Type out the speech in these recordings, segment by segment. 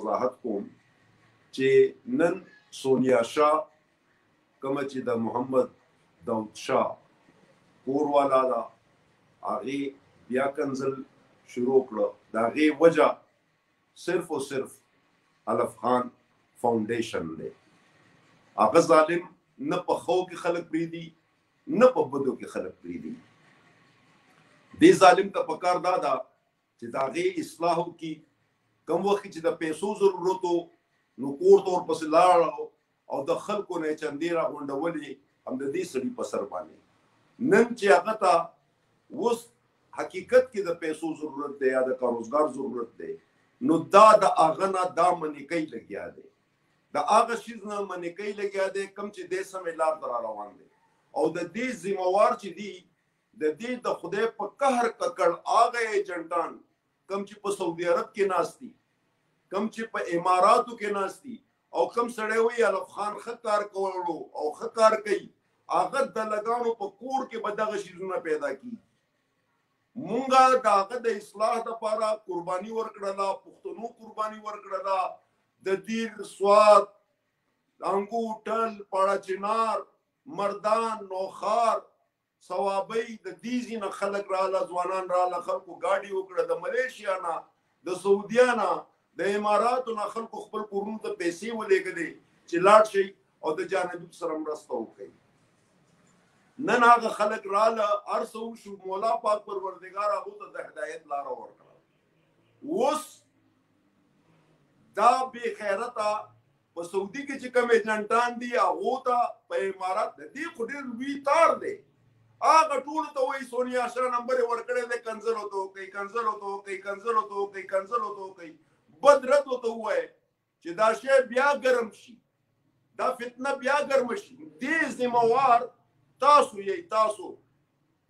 وضاحت کوم چې نن سونیا شاه کومه چې د محمد داود شاه کور والا ده هغې بیا کنځل شروع کړه د هغې وجه صرف او صرف الف خان فاونډیشن دی هغه ظالم نه په خو کې خلک پریدي نه په بدو کې خلک پریدي دې ظالم ته پکار دا ده چې د هغې اصلاح وکړي کوم وخت چې د پیسو ضرورت و نو کور ته ورپسې لاړ او د خلکو نه چندې راغونډولې هم د دې سړي په سر باندې نن چې هغه ته اوس حقیقت کې د پیسو ضرورت دی یا د کاروزګار ضرورت دی نو دا د هغه نه دا منیکۍ لګیا دی د هغه شیز نه منیکۍ لګیا دی کوم چې دې سمې لار ته را روان دی او د دې ذمہوار چې دی د دې د خدای په قهر ککړ هغه ایجنټان کم چې په سعودي عرب کې ناستي کم چې په اماراتو کې ناستي او کم سړی وي الف خان ښه کار کولو او ښه کار کوي هغه د لګانو په کور کې به دغه شیزونه پیدا کړي مونږه د هغه د اصلاح دپاره قرباني ورکړله پښتنو قرباني ورکړله د دیر سوات انګو ټل پاړه چنار مردان نوخار ثوابی د دیزی نه خلق رااله ځوانان رااله خلکو ګاډي وکړه د ملیشیا نه د سعودیا نه د اماراتو نه خلکو خپل کورونو ته پیسې ولېږلې چې لاړ شي او د جانبي سره مرسته وکړي نن هغه خلک رااله هر څه وشو مولا پاک پروردګار هغو ته د هدایت لاره ورکړه اوس دا بې خیرته په سعودي کې چې کوم ایجنټان دي هغو ته په امارات د دې خو ډېر لوی تار دی هغه ټولو ته وایي سونیا شاه نمبر یې ورکړی دی کنځل ورته وکړئ کنځل ورته وکړئ کنځل ورته وکړئ کنځل ورته وکړئ بد رد ورته ووایئ چې دا شی بیا ګرم شي دا فتنه بیا ګرمه شي دې ذمہوار تاسو یې تاسو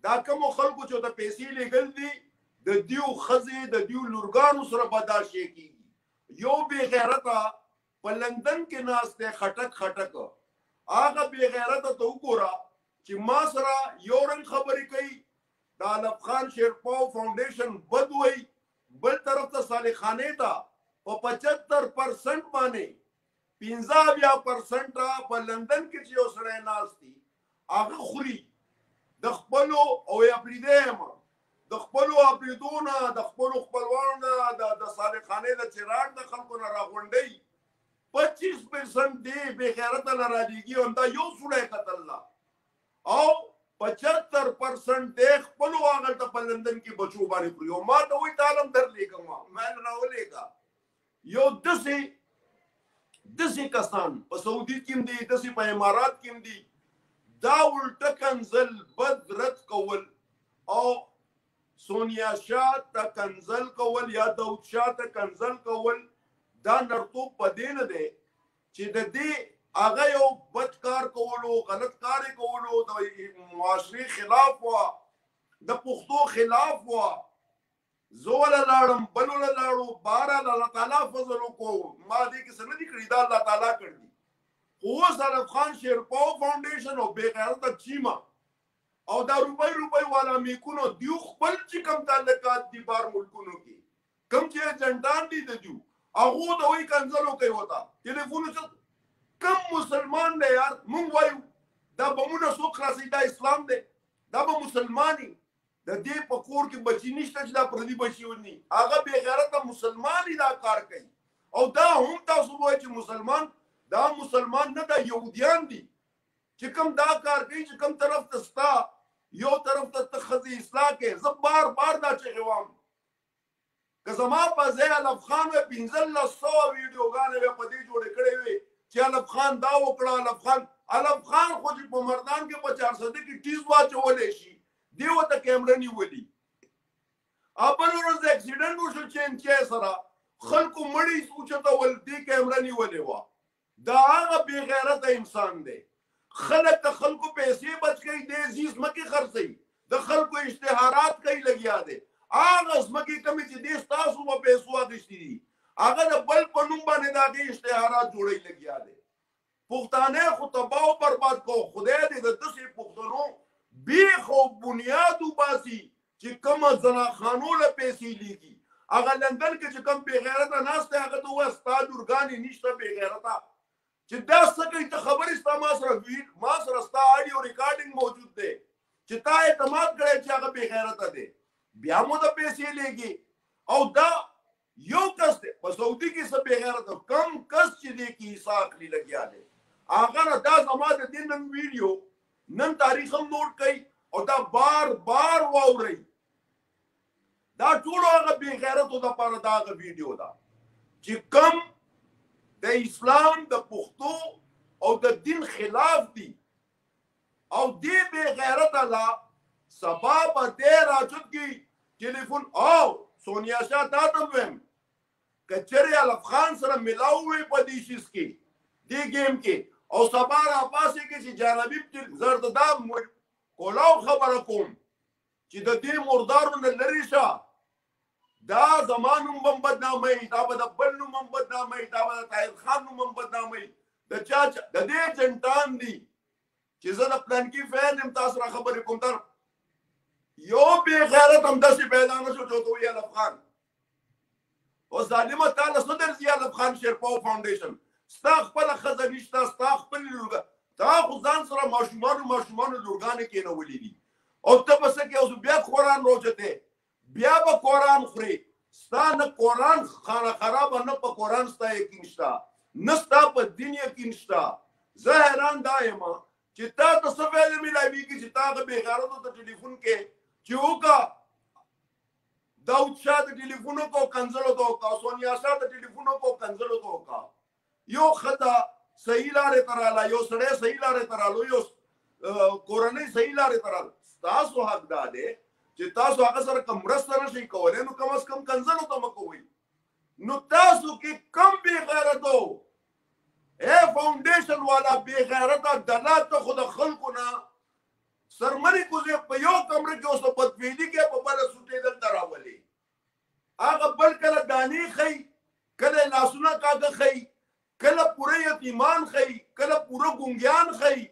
دا کومو خلکو چې ورته پیسې لېږل دي د دیو ښځې د دیو لورګانو سره به دا شی کېږي یو بې غیرته په لندن کې ناست دی خټک خټک هغه بې غیرته ته وګوره چې ما سره یو رنګ خبرې کوي د الف خان شیرپاو فاونډیشن بد وایي بل طرف ته صالح خانې ته په 75% باندې 15% په لندن کې چې یو سړی ناست دی هغه خوري د خپلو او یا پرېږدی یم د خپلو اپریدو نه د خپلو خپلوانو نه د صالح خانې د چراغ د خلکو نه راغونډوي 25% دی بې غیرته نه رالیږي همدا یو سړی قتل او 75% دی خپلو هغلته په لندن کې بچو باندې خوري او ما ته وایي تعلم درلیږم ما راولېږه یو داسې کسان په سعودي کې هم دي داسې په امارات کې هم دي دا الټه کنځل بد رد کول او سونیا شاه ته کنځل کول یا داود شاه ته کنځل کول دا نرتوب په دې نه دی چې د دې هغه یو بد کار کولو غلط کار یې کولو د معاشرې خلاف وه د پښتو خلاف وه زه وله لاړم بل وله لاړو بهرحال الله تعالی فضل وکړو ما دې کې څه نه دي کړي دا الله تعالی کړي دي خو اوس الف خان شیرپاو فاونډیشن او بې غیرته چیمه او دا روپۍ والا میکونو دیو خپل چې کم تعلقات دي بار ملکونو کې کم چې ایجنټان دي د دیو هغو ته وایي کنځل وکئ ورته ټلیفون کم مسلمان دی یار مونږ وایو دا بمونه څوک خلاصوي دا اسلام دی دا به مسلماني د دې په کور کې بچي نشته چې دا پردي بچي ونی هغه بې غیرته مسلمان دا کار کوي او دا هم تاسو وایئ چې مسلمان دا مسلمان نه دا یهودیان دي چې کوم دا کار کوي چې کوم طرف ته ستا یو طرف ته ته ښځې اصلاح کوې زه بار دا چغې وایم که زما په ځای الف خان وی 1500 ویډیوګانې به په دې جوړې کړې وې چې الف خان دا وکړه الف خان خو چې په مردان کې په 400 کې ټیز واچولی شي دی ورته کیمره نیولي بل ورځ اکسیډنټ وشو چینچی سره خلکو مړي اوچتول دې کیمره نیولې وه دا هغه بې غیرته انسان دی خلک د خلکو پیسې بچ کوي دې ځي ځمکې خرڅوي د خلکو اشتهارات کوي لګیا دی هغه ځمکې کمې چې دې ستاسو په پیسو اخیستي دي هغه د بل په نوم باندې د هغې اشتهارات جوړوي لګیا دی پښتانه خو تباه او برباد کو خدای دې د داسې پښتنو بیخ او بنیاد وباسي چې کومه زناخانو له پیسې لیږي هغه لندن کې چې کوم بې غیرته ناست دی هغه ته ووایه ستا ایمان نشته بې غیرته چې دا څه کوي ته خبرې ستا ما سره ستا آډیو ریکارډینګ موجود دی چې تا اعتماد کړی چې هغه بې غیرته دی بیا مو د پیسې لېږي او دا یو کس دی په سعودي کې څه بې غیرته کم کس چې دی کې حصه اخلي لګیا دی هغه نه دا زما د دې نن ویډیو نن تاریخ هم نوٹ کوي او دا بار بار واورئ دا ټول هغه بې غیرتو دپاره دا هغه ویډیو ده چې کم د اسلام د پښتو او د دین خلاف دي او دې بې غیرته لا سبا به دی راچوت کی ټلیفون او سونیا شاه تا ته ویم که چېرې الف خان سره ملاو وي په دې شیز کې دې ګیم کې او سبا راپاسې کې چې جانبي زه درته دا کولاو خبره کوم چې د دې مردارو نه لرې شه دا زما نوم هم بدناموي دا به د بل نوم هم بدناموي دا به د طاهر خان نوم هم بدناموي د چا د دې ایجنټان دي چې زه د پلانکي فین یم تاسو را خبرې کوم تر یو بې غیرت هم داسې پیدا نه شو چې ورته وایي الف خان او ظالمه تا له څه درځي الف خان شیرپاو فاونډیشن ستا خپله ښځه نشته ستا خپلې لورګا تا خو ځان سره ماشومانو لورګانې کېنولي دي او ته به څه کوې اوس بیا قرآن روجتې بیا به قرآن خوري ستا نه قرآن خانه خرابه نه په قرآن ستا یقین شته نه ستا په دین یقین شته زه حیران دا یم چې تا ته څه فایده میلاویږي چې تا هغه بې غیرتو ته ټلیفون کې چې وکړه داود شاه ته ټلیفون وکړو کنځلو ته وکړه سونیا شاه ته ټلیفون وکړو کنځلو ته وکړه یو ښځه صحیح لارې ته راله یو سړی صحیح لارې ته رالو یو کورنۍ صحیح لارې ته رالو ستاسو حق دا دی چې تاسو هغه سره کوم مرسته نشئ کولی نو کم از کم کنځلو ته مه کوئ نو تاسو کې کم بې غیرتو فاونډیشن والا بې غیرته دلا ته خو د خلکو نه سرمنې کوزې په یو کمره کې اوس بدفعلي کې په بله سوټې دلته راولي هغه بل کله دانې ښیي کله لاسونه کاږه ښیي کله پوره یتیمان ښیي کله پوره ګونګیان ښیي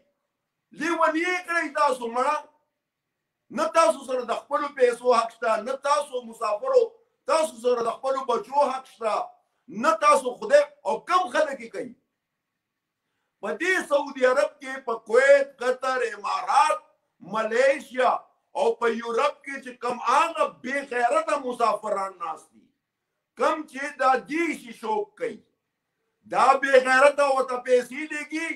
لیوني یې کړئ تاسو مړه نه تاسو سره د خپلو پیسو حق شته نه تاسو مسافرو تاسو سره د خپلو بچو حق شته نه تاسو خدای او کم خلک یې کوي په دې سعودي عرب کې په کویت قطر امارات ملیشیا او په یورپ کې چې کم هغه بې غیرته مسافران ناست دي کم چې دا دې شي شوق کوي دا بې غیرته ورته پیسې لګي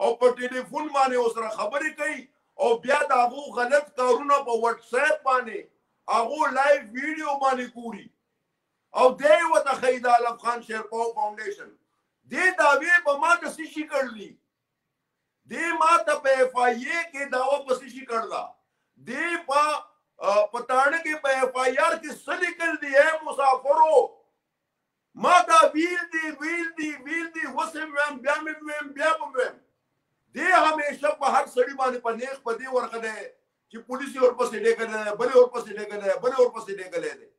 او په ټلیفون باندې ورسره خبرې کوي او بیا د هغو غلط کارونه په وټس اپ باندې هغو لایف ویډیو باندې ګوري او دی ورته ښیي د الف خان شیرپاو فاونډیشن دې دعوې په ما ته څه شي کړلي دې ما ته په اف آی اے کې دعوه په څه شي کړله دې په تاڼه کې په اف آی آر کې څه لیکل دي اے مسافرو ما دا ویل دي اوس هم ویم بیا مې ویم بیا به ویم دې همیشه په هر سړي باندې په نیغ په دې ورغلی چې پولیس یې ورپسې لېږلی دی بل یې ورپسې لېږلی دی بل یې ورپسې لېږلی دی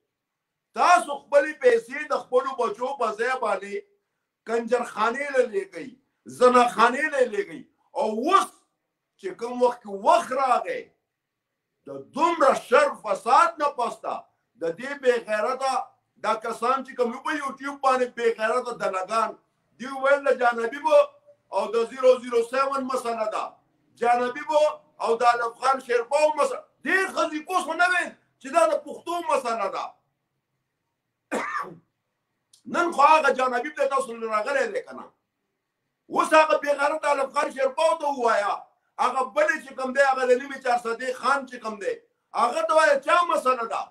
تاسو خپلې پیسې د خپلو بچو په ځای باندې کنجرخانې له لېږئ زناخانې له لېږئ او اوس چې کوم وخت کې وخت راغی د دومره شر فساد نه پسته د دې بې غیرته دا کسان چې کوم په یوټیوب باندې بې غیرته دلګان دوی ویل د جانبي به او د 007 مسله ده جانبي بو او د الف خان شیرپاو مسله دې ښځې کوس خو نه ویل چې دا د پښتو مسله ده نن خو هغه جانبي ته تاسو راغلی دی که نه اوس هغه بې غیرته الف خان شیرپاو ته ووایه هغه بلې چې کوم دی هغه د نیمې چارصدې خان چې کوم دی هغه ته وایه چا مسله ده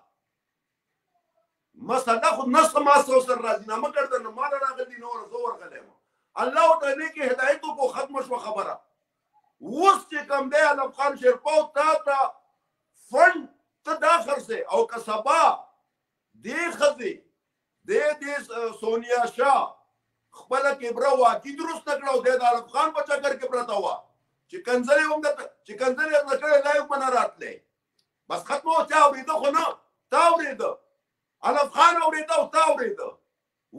مسله خو نسه ما سره راځینامه کړده نه ماله راغلي نه وله زه ورغلی یم الله ته دې کې هدایت کو ختم شو خبره اوس چې کوم دی الف خان شیرپاو تا ته فند ته دا خرڅې او که سبا دې ښځې دې سونیا شاه خپله کبره واقعي درست نه کړه او دی د الف خان په چکر کې پرته وه چې کنځلې هم چې کنځلې یې کړې لایف به نه راتلی بس ختمه وه چا اورېده خو نه تا اورېده الف خان اورېده او تا اورېده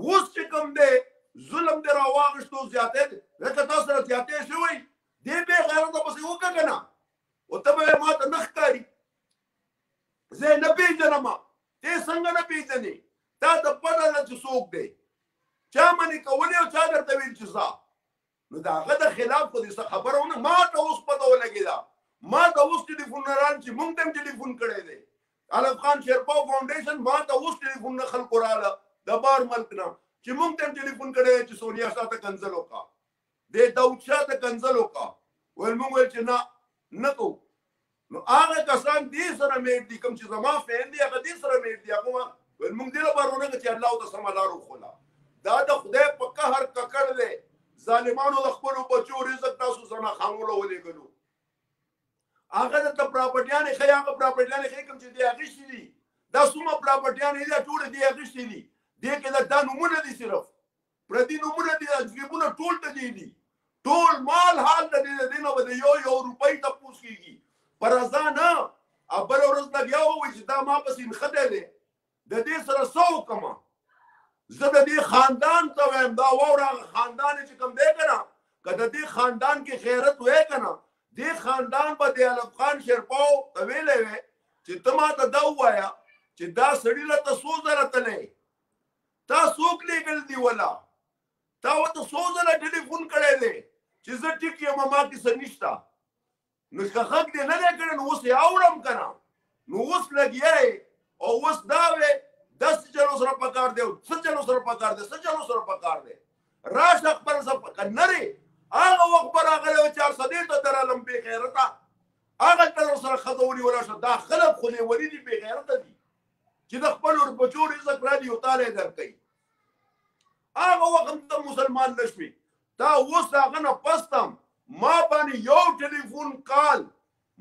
اوس چې کوم دی ظلم دې راواغشتو زیاتې دی لکه تا سره زیاتې شوی دې بې غیرته پسې وکړه که نه او ته به ما ته نه ښکاري زه یې نه پېژنم ته څنګه نه پېژنې تا ته پته ده چې څوک دی چا منې کولې او چا درته ویل چې ځه. نو د هغه د خلاف خو دې څه خبره ونه ما ته اوس پته ولګېده. ما ته اوس ټلیفون نه رال چې موږ ته هم ټلیفون کړی دی. علف خان شیرپاو فاونډیشن ما ته اوس ټلیفون نه خلکو راله د بار ملک نه چې موږ ته هم ټلیفون کړی دی چې سونیا شاه ته کنځل وکړه، د داود شاه ته کنځل وکړه. ویل موږ ویل چې نه کوو. نو هغه کسان دې سره میټ دي کوم چې زما فین دي هغه دې سره میټ دي. هغه ویل موږ دې لپاره ونه چې الله ته سمه لار وښوله. دا د خدای په قهر ککړ دی. ظالمانو د خپلو بچو رزق تاسو زنا خانولو ولېږلو. هغه درته پراپرټیانې ښایي، هغه پراپرټیانې ښایي کوم چې دې اخیستي دي. دا څومره پراپرټیانې دي ټولې دې اخیستي دي. دې کې دا نومونه دي، صرف پردي نومونه دي، جیبونه ټول د دې دي. ټول مال حال د دې نه به د یو روپۍ تپوس کېږي. پر ازا نه بله ورځ لګیا ووایي چې دا ما پسې نښتی دی، د دې سره څه وکړمه. زه د دې خاندان ته وایم دا واوره هغه خاندان چې کوم دی که نه، که د دې خاندان کې خیرت وی که نه، دې خاندان به د علف خان شیرپاو ته ویلی وی چې ته ما ته دا ووایه چې دا سړي له ته څو ځله تلی، تا څوک لېږل دي ولا، تا ورته څو ځله ټلیفون کړی دی چې زه ټیک یم ما کې څه نشته. نو که غږ دې نه دی کړی نو اوس یې اورم که نه. نو اوس لګیا یې او اوس دا وی دا څه چلو سره پکار دی او څه چلو سره پکار دی، څه چلو سره پکار دی. راشه خپل څه پکار نه دی. هغه وخت به راغلی و 400 ته درالم بې غیرته، هغه ته سره ښځه ونیوله شه. دا خلک خو لیوني دي، بې غیرته دي چې د خپلو بچو رزق رالي او تالی درکوي. هغه وخت هم ته مسلمان نه شوې. تا اوس د هغه نه پس تم ما باندې یو ټلیفون کال،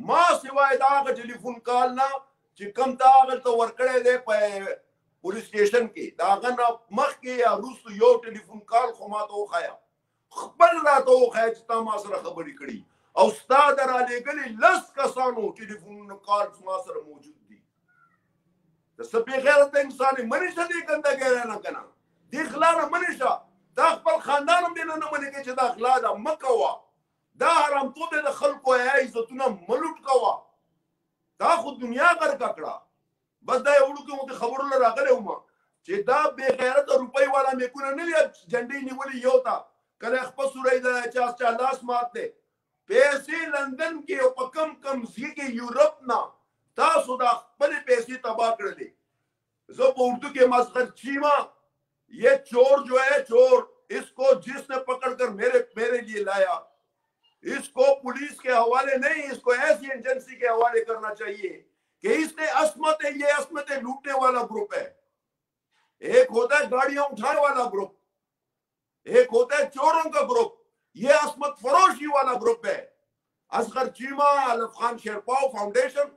ما سوای د هغه ټلیفون کال نه چې کوم تا هغه ته ورکړی دی په پولیس سټیشن کې، د هغه نه مخکې یا وروستو یو ټلیفون کال خو ما ته وښایه، خپل راته وښایه چې تا ما سره خبرې کړي. او ستا د رالېږلي 10 کسانو ټلیفونونه کال ما سره موجود دي. د څه بې غیرته انسان یې منې شه دې ګندګۍ نه که نه، دې غلا نه منې شه. دا خپل خاندان هم دې نه منې کوي چې دا غلا ده، مه کوه. دا حرامتوب دی، د خلکو عزتونه مه لوټ کوه. دا خو دنیا غرقه کړه. بس دا یو وړوکی مو د خبرو له راغلی وم چې دا بې غیرته روپۍ والا میکونه نه دي جنډې نیولي یو ته، کله یې خپه سوری ده، چا لاس مات دی. پیسې لندن کې او په کم ځای کې یورپ نه تاسو دا خپلې پیسې تباه کړلې. زه په اردو کې مسخر چیما یہ چور جو ہے چور، اس کو جس نے پکڑ کر میرے لیے لایا، اس کو پولیس کے حوالے نہیں، اس کو ایسی ایجنسی کے حوالے کرنا چاہیے کہ اس نے عصمت ہے، یہ عصمت لوٹنے والا گروپ ہے. ایک ہوتا ہے گاڑیاں اٹھانے والا گروپ، ایک ہوتا ہے چوروں کا گروپ، یہ عصمت فروشی والا گروپ ہے. اصغر چیما، علف خان شیرپاو فاؤنڈیشن